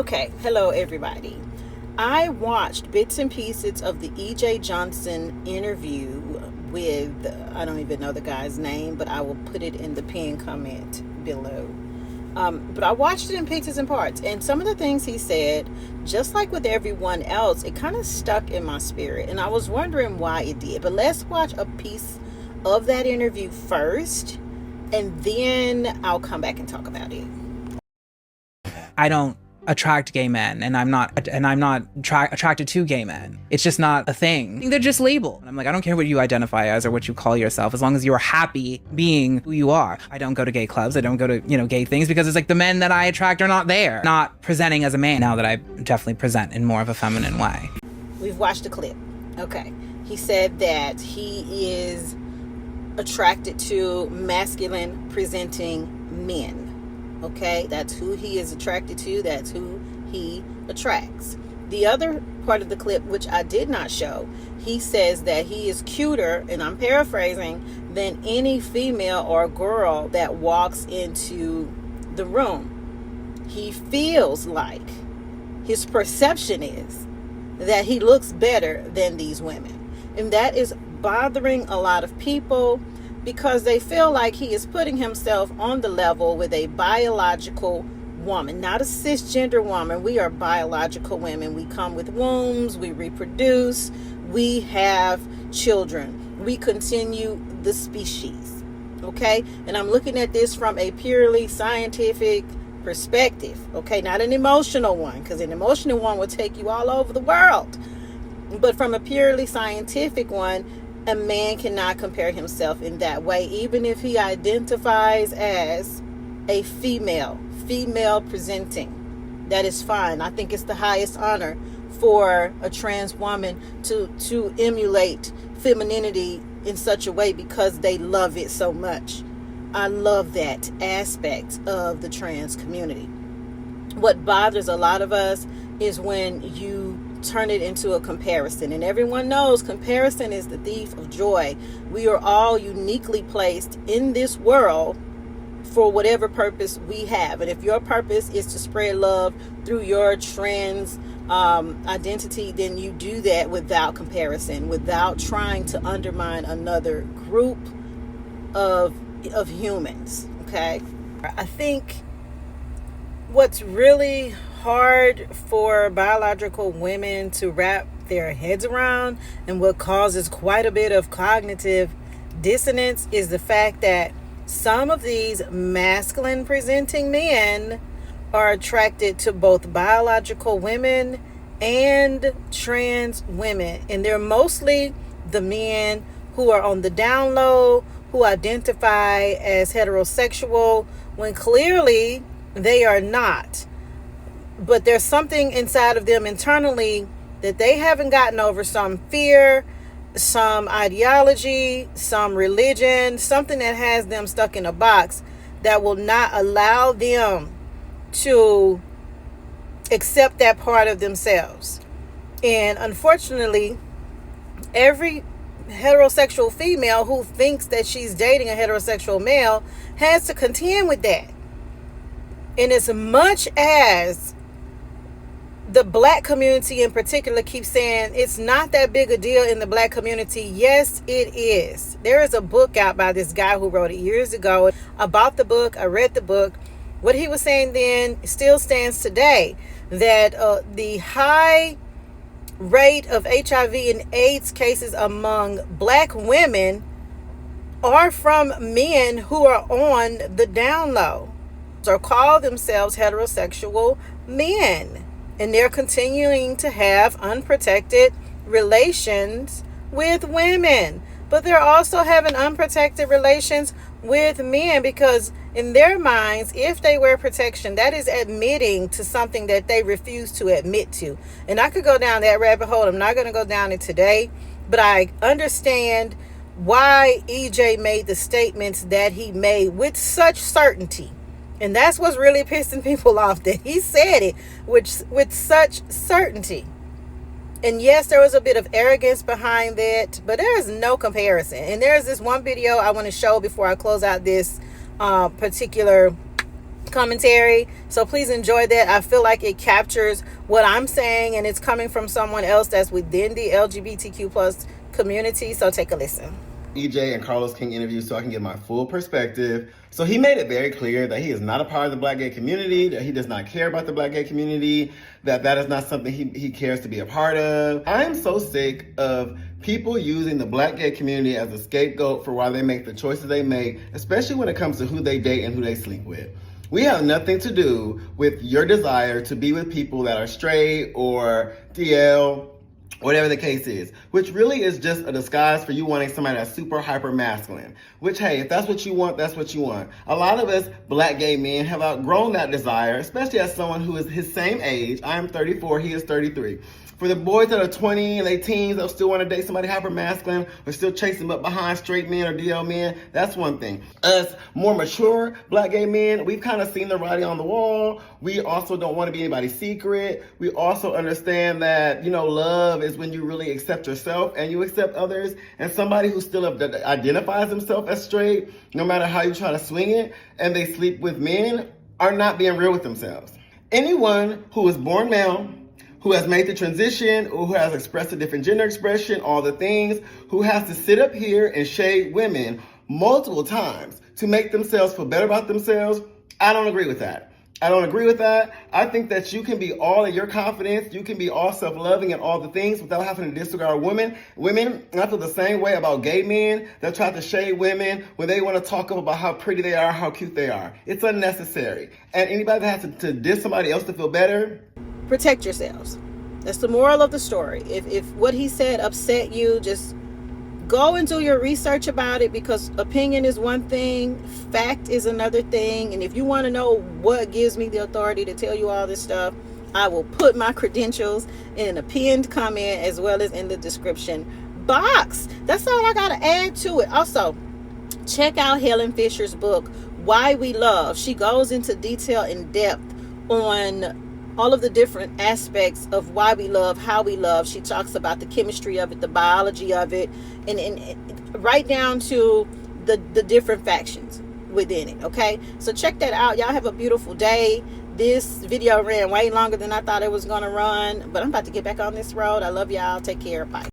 Okay, hello everybody. I watched bits and pieces of the E.J. Johnson interview with, I don't even know the guy's name, but I will put it in the pinned comment below. But I watched it in pieces and parts, and some of the things he said, just like with everyone else, it kind of stuck in my spirit, and I was wondering why it did. But let's watch a piece of that interview first, and then I'll come back and talk about it. I don't attract gay men, and I'm not attracted to gay men. It's just not a thing. They're just labeled. I'm like, I don't care what you identify as or what you call yourself, as long as you're happy being who you are. I don't go to gay clubs. I don't go to, gay things, because it's like the men that I attract are not there. Not presenting as a man, now that I definitely present in more of a feminine way. We've watched the clip. Okay. He said that he is attracted to masculine presenting men. Okay, that's who he is attracted to. That's who he attracts. The other part of the clip, which I did not show, he says that he is cuter, and I'm paraphrasing, than any female or girl that walks into the room. He feels like, his perception is that he looks better than these women. And that is bothering a lot of people, because they feel like he is putting himself on the level with a biological woman, not a cisgender woman. We are biological women. We come with wombs, we reproduce, we have children, we continue the species. Okay, and I'm looking at this from a purely scientific perspective, okay, not an emotional one, because an emotional one will take you all over the world. But from a purely scientific one, a man cannot compare himself in that way, even if he identifies as a female presenting. That is fine. I think it's the highest honor for a trans woman to emulate femininity in such a way, because they love it so much. I love that aspect of the trans community. What bothers a lot of us is when you turn it into a comparison, and everyone knows comparison is the thief of joy. We are all uniquely placed in this world for whatever purpose we have, and if your purpose is to spread love through your trans identity, then you do that without comparison, without trying to undermine another group of humans. Okay, I think what's really hard for biological women to wrap their heads around, and what causes quite a bit of cognitive dissonance, is the fact that some of these masculine presenting men are attracted to both biological women and trans women, and they're mostly the men who are on the down low, who identify as heterosexual when clearly they are not. But there's something inside of them internally that they haven't gotten over, some fear, some ideology, some religion, something that has them stuck in a box that will not allow them to accept that part of themselves. And unfortunately, every heterosexual female who thinks that she's dating a heterosexual male has to contend with that. And as much as the black community in particular keeps saying it's not that big a deal in the black community, yes, it is. There is a book out by this guy who wrote it years ago. About the book, I read the book. What he was saying then still stands today, that the high rate of HIV and AIDS cases among black women are from men who are on the down low, or call themselves heterosexual men. And they're continuing to have unprotected relations with women. But they're also having unprotected relations with men, because in their minds, if they wear protection, that is admitting to something that they refuse to admit to. And I could go down that rabbit hole. I'm not going to go down it today. But I understand why EJ made the statements that he made with such certainty. And that's what's really pissing people off, that he said it with such certainty. And yes, there was a bit of arrogance behind that, but there is no comparison. And there's this one video I want to show before I close out this particular commentary. So please enjoy that. I feel like it captures what I'm saying, and it's coming from someone else that's within the LGBTQ plus community. So take a listen. EJ and Carlos King interview so I can get my full perspective. So he made it very clear that he is not a part of the black gay community, that he does not care about the black gay community, that is not something he cares to be a part of. I am so sick of people using the black gay community as a scapegoat for why they make the choices they make, especially when it comes to who they date and who they sleep with. We have nothing to do with your desire to be with people that are straight or DL, whatever the case is, which really is just a disguise for you wanting somebody that's super hyper masculine, which, hey, if that's what you want, that's what you want. A lot of us black gay men have outgrown that desire, especially as someone who is his same age. I am 34, he is 33. For the boys that are 20 and they teens that still want to date somebody hyper masculine or still chasing them up behind straight men or DL men, that's one thing. Us more mature black gay men, we've kind of seen the writing on the wall. We also don't want to be anybody's secret. We also understand that, love is when you really accept yourself and you accept others. And somebody who still identifies himself as straight, no matter how you try to swing it, and they sleep with men, are not being real with themselves. Anyone who is born male, who has made the transition, or who has expressed a different gender expression, all the things, who has to sit up here and shade women multiple times to make themselves feel better about themselves, I don't agree with that. I think that you can be all in your confidence, you can be all self-loving and all the things without having to disregard women. Women, I feel the same way about gay men that try to shade women when they want to talk about how pretty they are, how cute they are. It's unnecessary. And anybody that has to diss somebody else to feel better, protect yourselves. That's the moral of the story. If what he said upset you, just go and do your research about it, because opinion is one thing, fact is another thing. And if you want to know what gives me the authority to tell you all this stuff, I will put my credentials in a pinned comment as well as in the description box. That's all I got to add to it. Also, check out Helen Fisher's book, Why We Love. She goes into detail in depth on all of the different aspects of why we love, how we love. She talks about the chemistry of it, the biology of it, and right down to the different factions within it. Okay, so check that out. Y'all have a beautiful day. This video ran way longer than I thought it was going to run, but I'm about to get back on this road. I love y'all. Take care. Bye.